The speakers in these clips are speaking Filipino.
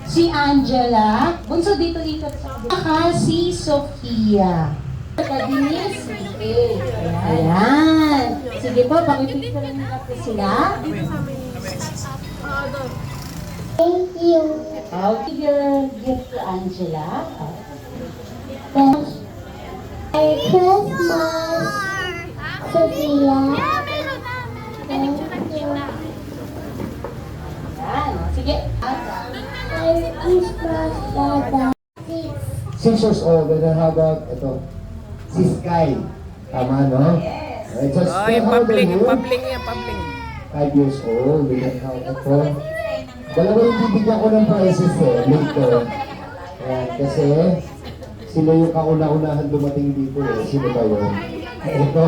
Si Angela. Bunso dito ikot sa kabila. Si Sofia. Denise. Okay. Ayan. Sige po, pakipicture lang nila po sila. Thank you. I'll give your gift to Angela. Merry Christmas, Sophia. Thank you. Ayan. Sige. Merry Christmas, Dada. 6 years old, and then how about ito? Si Sky. Tama, no? Yes. Right, so Ay, papling yan, papling. 5 years old, and then how ito? Dalawa yung bibigyan ko ng prizes later. Ayan, kasi sila yung kauna-unahan dumating dito eh. Sino ba yun? Ito.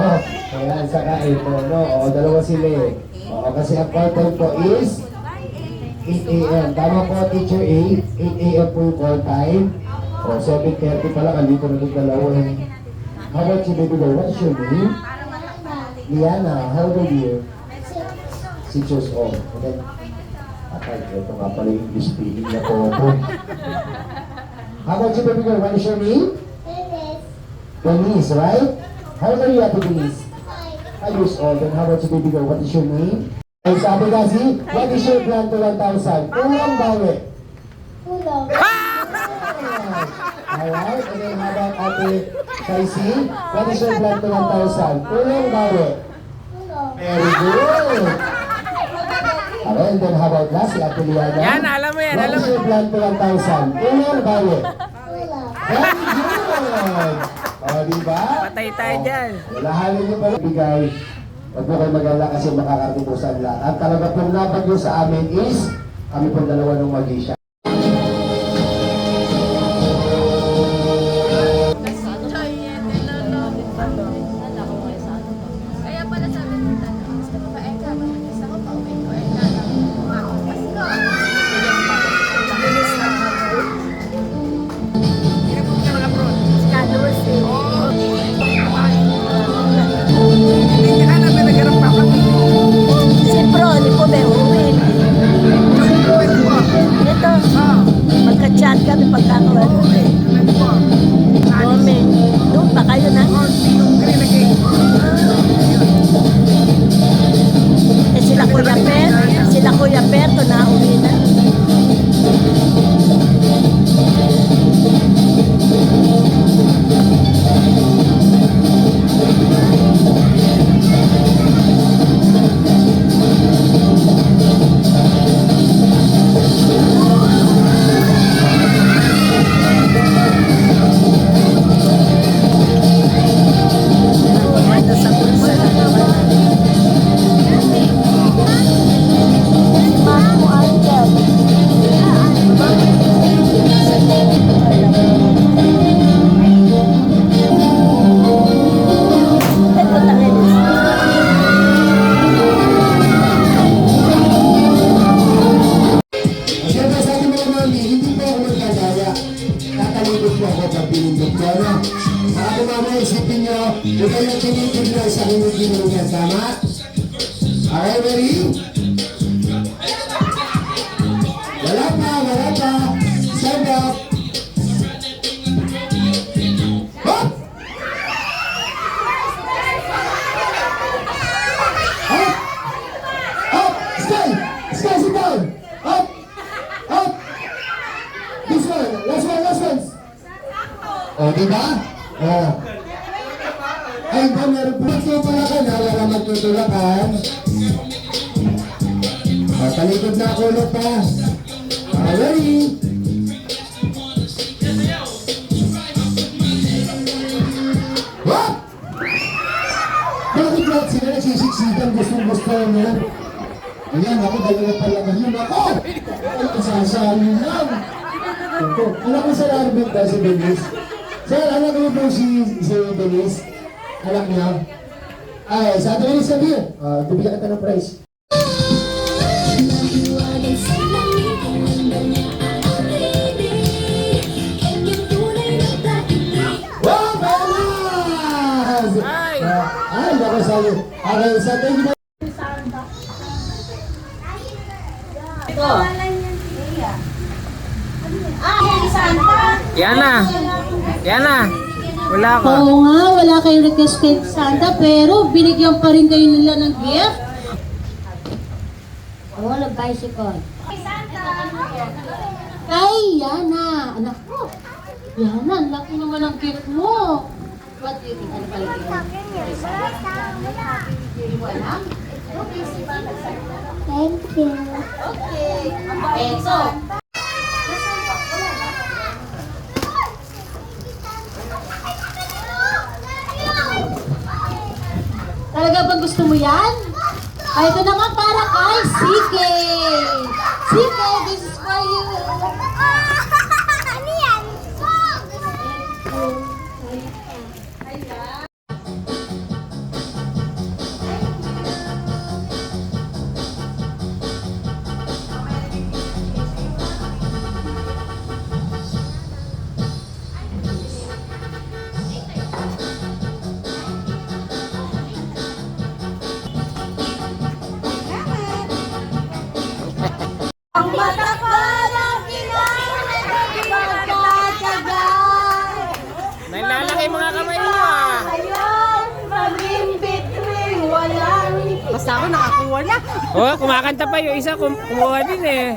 Ayan, saka ito, no? O, dalawa sila eh. O, kasi ang call time ko is 8 a.m. Tama po, teacher 8. 8 a.m. po yung call time. O, 7:30 pala, kalito na yung dalawa eh. How about you, baby girl? What is your name? Liana, how old are you? 6 years old. And then, ito nga pala yung English speaking na po ako. How about you, baby girl? What is your name? Denise, right? How old are you, Ate Denise? 5 years old. And how about you, baby girl? What is your name? Ay, sabi kasi, what is your plan to 1,000? Kulang bawi. Tulog. Alright, and then how about Ate Shaisi? What is your plan to 1,000? Kulang bawi. Tulog. Very good. Alright, and then how about last, si Ate Liana? Yan, alam mo yan, What alam is mo. your plan to 1,000? Kulang bawi. Tulog. Very good! O, diba? Patay tayo dyan. Lahanin niyo pala bigay. Huwag po kayo mag-alala kasi makakarating po sa lahat. Ang talaga pong napag sa amin is kami pong dalawa ng mag-isya. Kaya pala sabi ng tanong, gusto ko pa eka, gusto ko pa uwi ko eka lang. Pasko! Schedule si Hindi ka na pinagharap pa kami. si Pro, ni po ba uwi? Ito, magka-chat kami pagkakawa uwi. Moment. Doon pa kayo na? Eh sila Kuya Perto na uwi na. Ito sa bulsa na naman. Mamo Angel. Ito tangin. Siyempre sa ating mga mami, hindi po ako magkagaya. Tatalibot po ako pag pinindot ko, no? Sa ating mama, isipin nyo, huwag kayong tinitid na sa hinugin niya, tama? Okay, ready? Wala pa. Stand up. Hop! Hop! Hop! Stay! Stay, sit down! Hop! Hop! This one, last one. O, diba? O. Ay, ba, meron po. Magtutula ka na, wala magtutulakan. O, talikod na ako ulit pa. Okay, ready? Hop! Bakit lahat sila nagsisiksikan gusto niya? Ayan, ako dalawa pa lang yun. Ako! Ay, kasasali lang. Ito, alam mo sa Arbit ba si Denise? Sir, alam mo po si Denise? Alam niya? Ay, sa atin Denise sabi yun. Bibigyan kita ng prize. Wow, Belas! Ay, naku sa'yo. Okay, sa atin na. Ito. Yana. Yana. Wala ka. Oo nga, wala kayong request kay Santa, pero binigyan pa rin kayo nila ng gift. I want a bicycle. Ay, Yana. Anak ko. Yana, ang laki naman ang gift mo. What do you think? Ano pala gift? Hindi mo alam? Thank you. Okay, so. Talaga ba gusto mo yan? Ay, ito naman para kay CK. CK, this is for you. Ano yan? Ang mata ko ng kinakataga. Nailalaki mga kamay mo ah. Ayun, maging between walang. Basta ako nakakuha na. Oh, kumakanta pa yung isa, kumuha din eh.